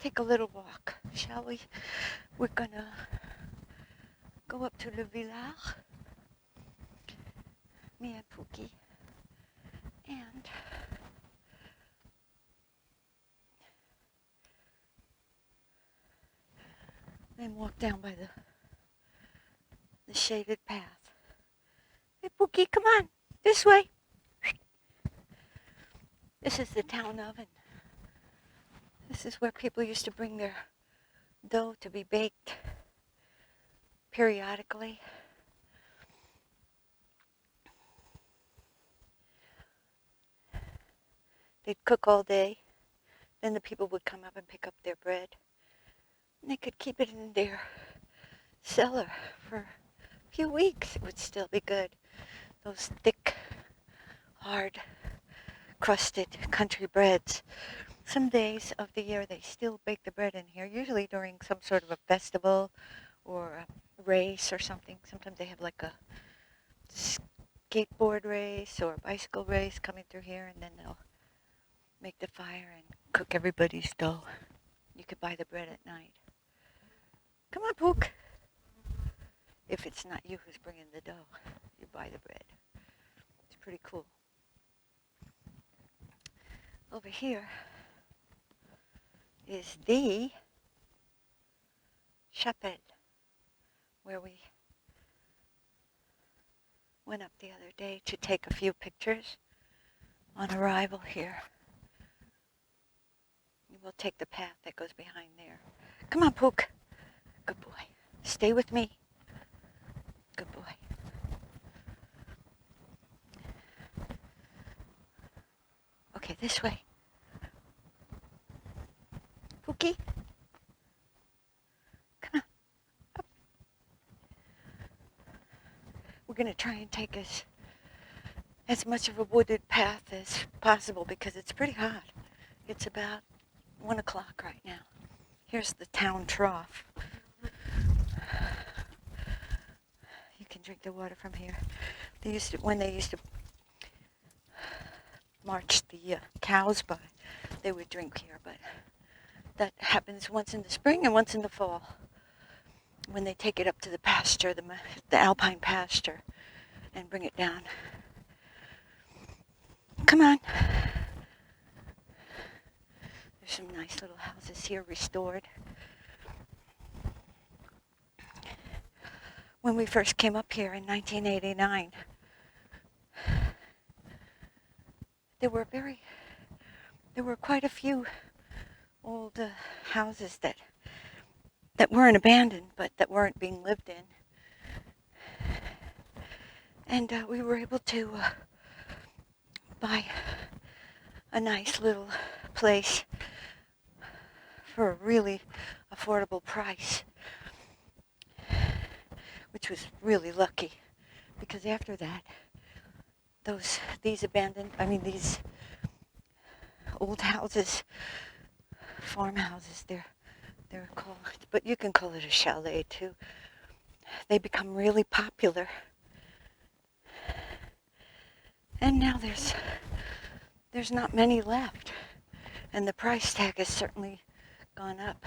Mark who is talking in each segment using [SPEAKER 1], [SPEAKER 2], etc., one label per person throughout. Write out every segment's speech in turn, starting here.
[SPEAKER 1] take a little walk, shall we? We're gonna go up to the Villard, me and Pookie, and then walk down by the shaded path. Hey, Pookie, come on, this way. This is the town oven. This is where people used to bring their dough to be baked periodically. They'd cook all day. Then the people would come up and pick up their bread. And they could keep it in their cellar for a few weeks. It would still be good. Those thick, hard, crusted country breads. Some days of the year they still bake the bread in here, usually during some sort of a festival or a race or something. Sometimes they have like a skateboard race or a bicycle race coming through here, and then they'll make the fire and cook everybody's dough. You could buy the bread at night. Come on, Pook. If it's not you who's bringing the dough, you buy the bread. It's pretty cool. Over here is the chapel where we went up the other day to take a few pictures on arrival here. We'll take the path that goes behind there. Come on, Pook. Good boy. Stay with me. Good boy. Okay, this way. Pookie. Come on. Up. We're going to try and take as much of a wooded path as possible because it's pretty hot. It's about 1 o'clock right now. Here's the town trough. You can drink the water from here. When they used to march the cows by, they would drink here, but that happens once in the spring and once in the fall when they take it up to the pasture, the alpine pasture, and bring it down. Come on. There's some nice little houses here restored. When we first came up here in 1989, there were quite a few old houses that weren't abandoned, but that weren't being lived in. And we were able to buy a nice little place for a really affordable price, which was really lucky, because after that, these old houses, farmhouses, they're called, but you can call it a chalet too. They become really popular, and now there's not many left, and the price tag has certainly gone up.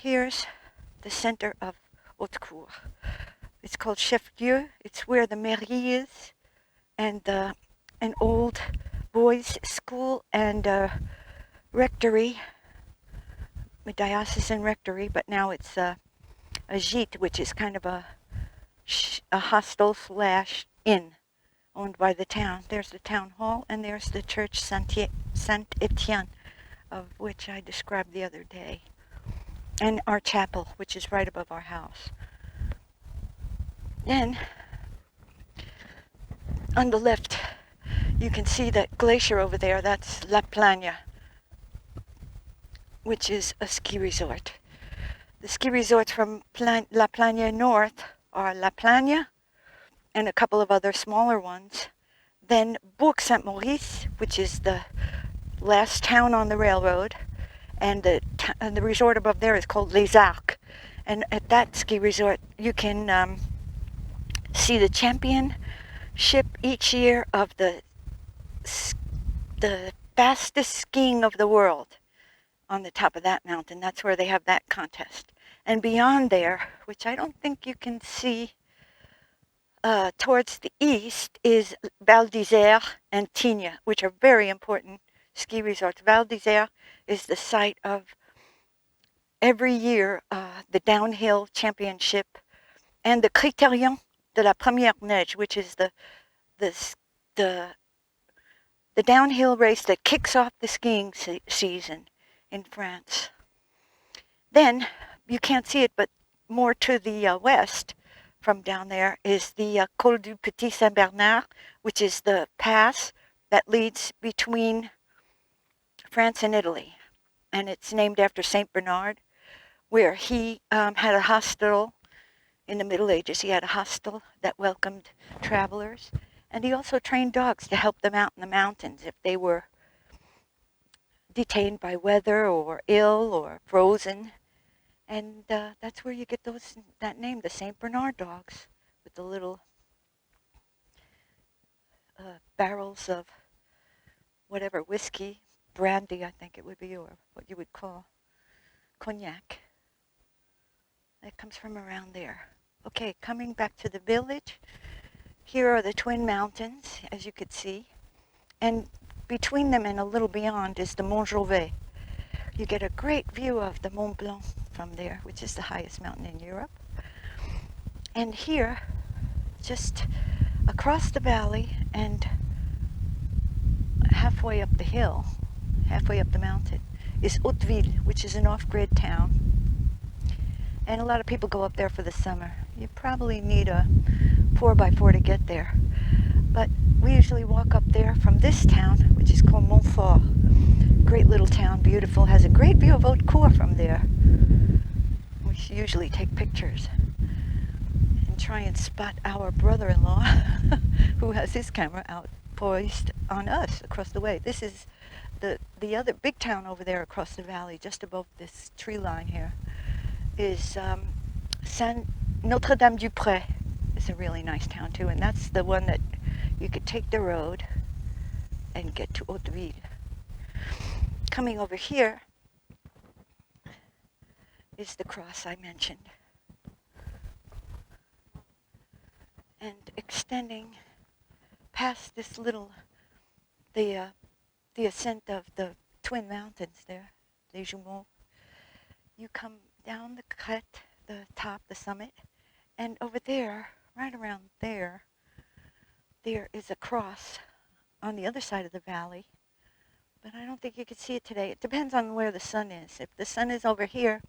[SPEAKER 1] Here's the center of Haute-Cour. It's called Chef-Lieu. It's where the mairie is, and an old boys' school and rectory, a diocesan rectory, but now it's a gîte, which is kind of a hostel / inn owned by the town. There's the town hall, and there's the church Saint-Etienne, of which I described the other day, and our chapel, which is right above our house. Then, on the left, you can see that glacier over there. That's La Plagne, which is a ski resort. The ski resorts from La Plagne north are La Plagne and a couple of other smaller ones. Then Bourg-Saint-Maurice, which is the last town on the railroad, and the resort above there is called Les Arcs. And at that ski resort, you can see the championship each year of the fastest skiing of the world on the top of that mountain. That's where they have that contest. And beyond there, which I don't think you can see towards the east, is Val d'Isère and Tignes, which are very important ski resorts. Val d'Isère is the site of every year the downhill championship and the Critérium de la Première Neige, which is the downhill race that kicks off the skiing season in France. Then, you can't see it, but more to the west from down there is the Col du Petit Saint-Bernard, which is the pass that leads between France and Italy. And it's named after Saint Bernard, where he had a hostel in the Middle Ages. He had a hostel that welcomed travelers. And he also trained dogs to help them out in the mountains if they were detained by weather or ill or frozen. And that's where you get that name, the St. Bernard dogs, with the little barrels of whatever, whiskey, brandy, I think it would be, or what you would call cognac. That comes from around there. Okay, coming back to the village. Here are the Twin Mountains, as you could see, and between them and a little beyond is the Mont Jovet. You get a great view of the Mont Blanc from there, which is the highest mountain in Europe. And here, just across the valley and halfway up the hill, halfway up the mountain, is Hauteville, which is an off-grid town. And a lot of people go up there for the summer. You probably need a 4x4 to get there. But we usually walk up there from this town, which is called Montfort. Great little town, beautiful, has a great view of Haute-Cour from there. We usually take pictures and try and spot our brother-in-law who has his camera out poised on us across the way. This is the other big town over there across the valley, just above this tree line here, is Notre-Dame-du-Pré. It's a really nice town too, and that's the one that you could take the road and get to Hauteville. Coming over here is the cross I mentioned, and extending past this little, the ascent of the Twin Mountains there, les Jumeaux. You come down the crête, the top, the summit, and over there, right around there, there is a cross on the other side of the valley, but I don't think you can see it today. It depends on where the sun is. If the sun is over here,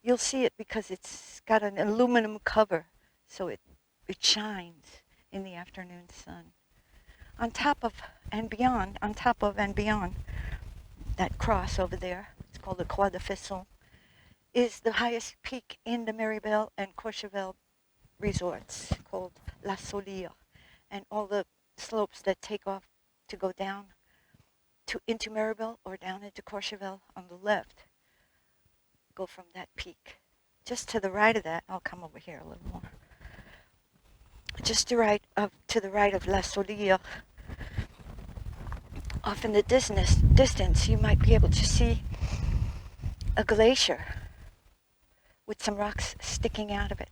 [SPEAKER 1] you'll see it because it's got an aluminum cover, so it shines in the afternoon sun. On top of and beyond that cross over there, it's called the Croix de Fesson, is the highest peak in the Maribel and Courchevel resorts, called La Solière, and all the slopes that take off to go down into Maribel or down into Courchevel on the left go from that peak. Just to the right of that, I'll come over here a little more. Just to the right of La Solière, off in the distance, you might be able to see a glacier with some rocks sticking out of it.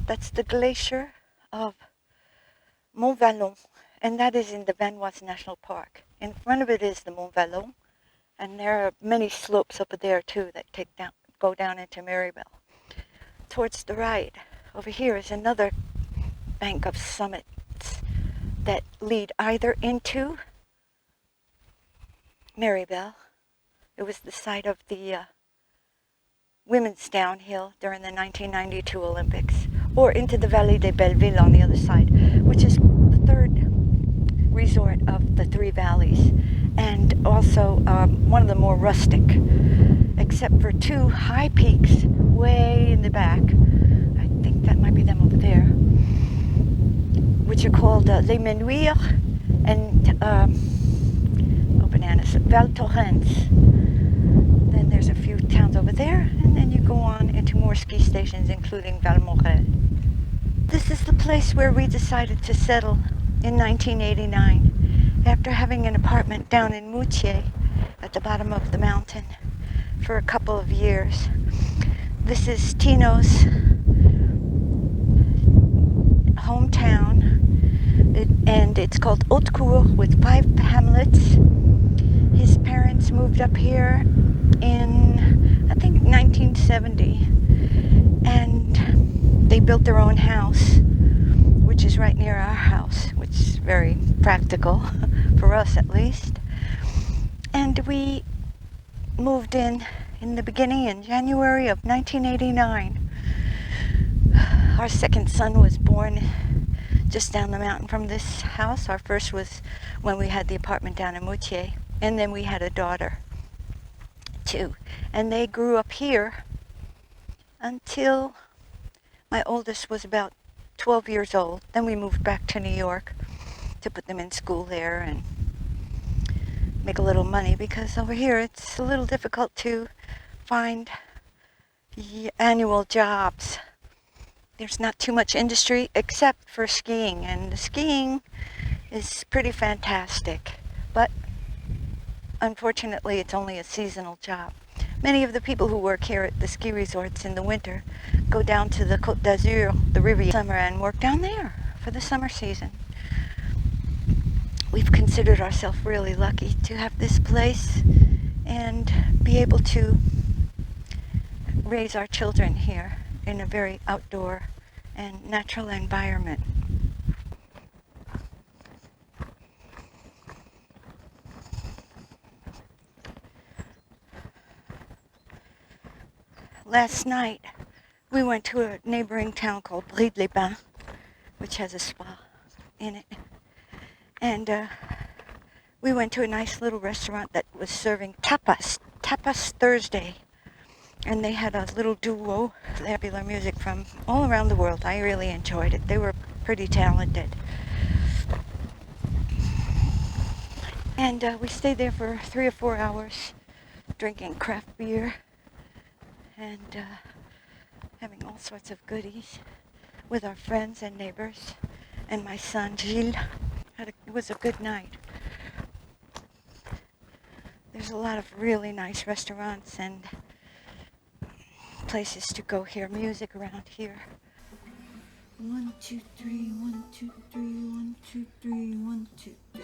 [SPEAKER 1] That's the glacier of Mont Vallon, and that is in the Vanoise National Park. In front of it is the Mont Vallon, and there are many slopes up there too that go down into Maribel. Towards the right, over here, is another bank of summits that lead either into Maribel. It was the site of the women's downhill during the 1992 Olympics, or into the Vallée des Belleville on the other side, which is the third resort of the three valleys, and also one of the more rustic, except for two high peaks way in the back. I think that might be them over there, which are called Les Menuires and bananas, Val Thorens. Then there's a few towns over there, and then you go on into more ski stations, including Valmorel. This is the place where we decided to settle in 1989, after having an apartment down in Moutier at the bottom of the mountain for a couple of years. This is Tino's hometown, and it's called Haute-Cour with 5 hamlets. His parents moved up here in, I think, 1970, and they built their own house, which is right near our house, which is very practical, for us at least. And we moved in the beginning, in January of 1989. Our second son was born just down the mountain from this house. Our first was when we had the apartment down in Moutier, and then we had a daughter too. And they grew up here until my oldest was about 12 years old. Then we moved back to New York to put them in school there and make a little money, because over here it's a little difficult to find annual jobs. There's not too much industry except for skiing, and the skiing is pretty fantastic, but unfortunately it's only a seasonal job. Many of the people who work here at the ski resorts in the winter go down to the Côte d'Azur, the Riviera, summer, and work down there for the summer season. We've considered ourselves really lucky to have this place and be able to raise our children here in a very outdoor and natural environment. Last night, we went to a neighboring town called Brive-les-Bains, which has a spa in it. And we went to a nice little restaurant that was serving tapas Thursday. And they had a little duo, popular music from all around the world. I really enjoyed it. They were pretty talented. And we stayed there for 3 or 4 hours, drinking craft beer and having all sorts of goodies with our friends and neighbors and my son Gilles. It was a good night. There's a lot of really nice restaurants and places to go hear music around here. 1, 2, 3, 1, 2, 3, 1, 2, 3, 1, 2, 3.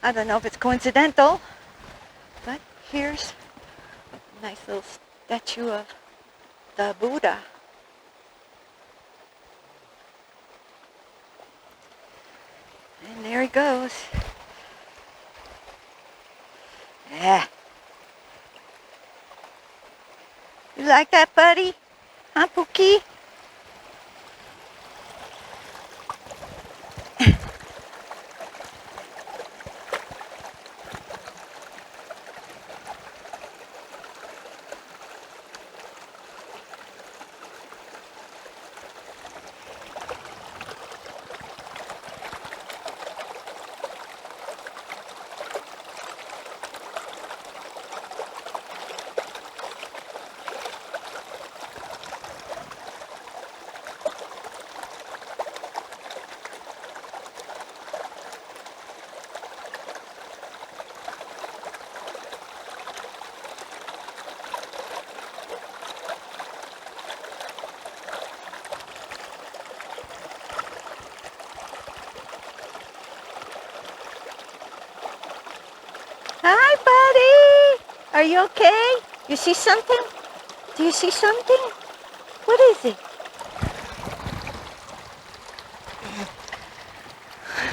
[SPEAKER 1] I don't know if it's coincidental, but here's a nice little statue of the Buddha. And there he goes. Yeah. You like that, buddy? Huh, Pookie? Hi, buddy. Are you okay? You see something? Do you see something? What is it?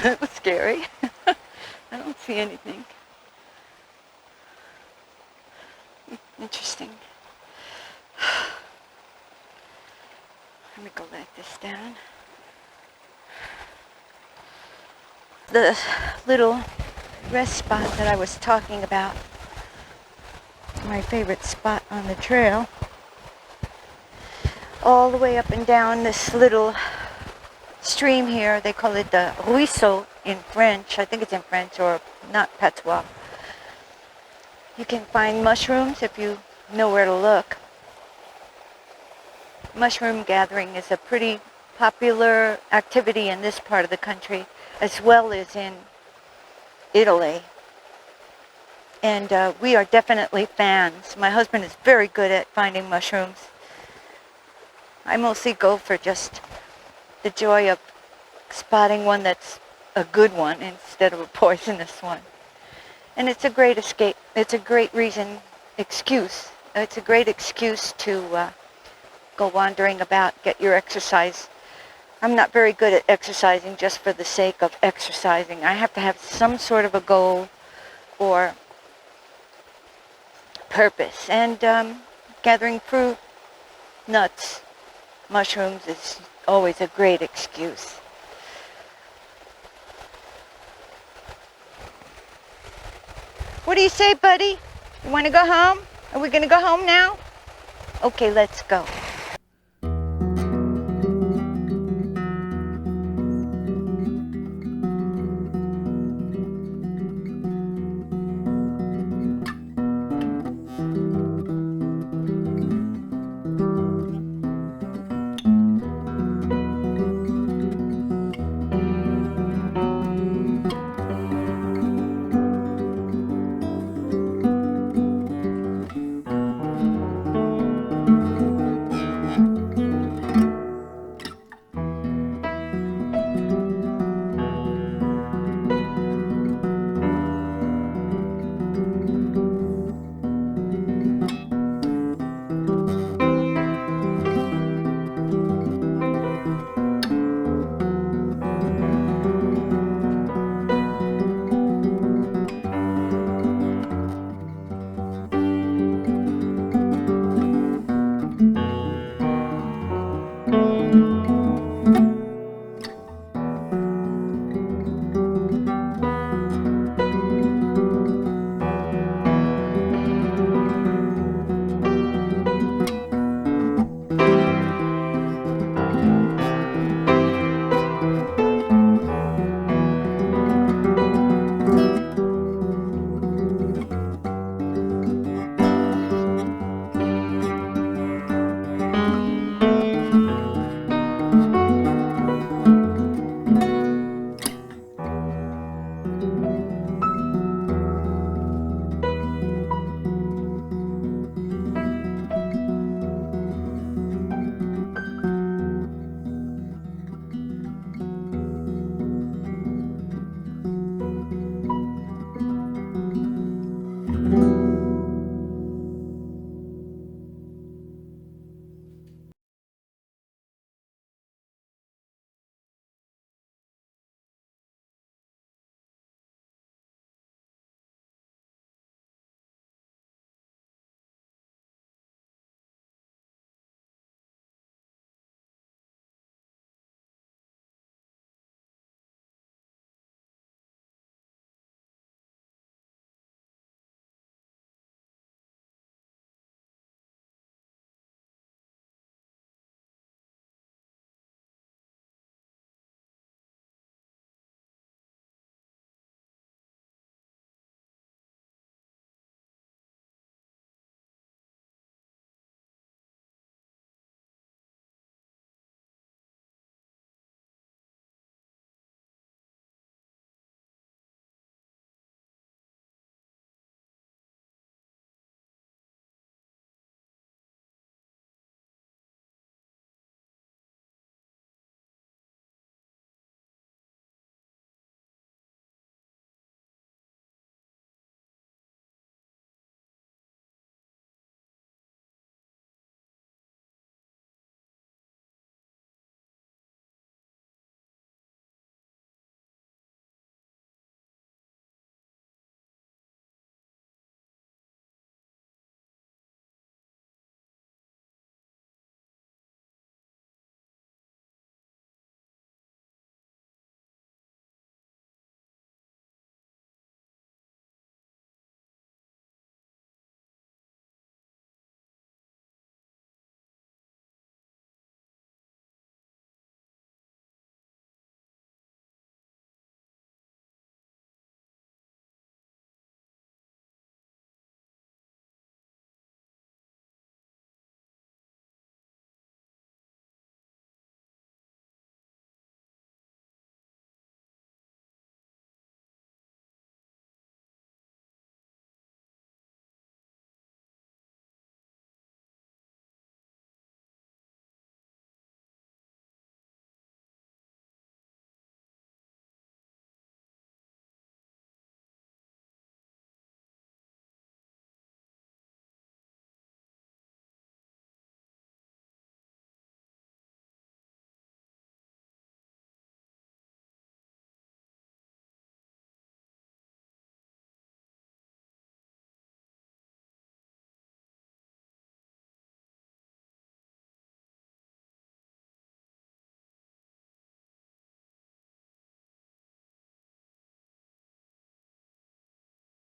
[SPEAKER 1] That was scary. I don't see anything. Interesting. Let me go let this down. The little rest spot that I was talking about, my favorite spot on the trail, all the way up and down this little stream here. They call it the ruisseau in French. I think it's in French or not patois. You can find mushrooms if you know where to look. Mushroom gathering is a pretty popular activity in this part of the country as well as in Italy. And we are definitely fans. My husband is very good at finding mushrooms. I mostly go for just the joy of spotting one that's a good one instead of a poisonous one. And it's a great escape. It's a great excuse. It's a great excuse to go wandering about, get your exercise. I'm not very good at exercising just for the sake of exercising. I have to have some sort of a goal or purpose. And gathering fruit, nuts, mushrooms is always a great excuse. What do you say, buddy? You want to go home? Are we going to go home now? Okay, let's go.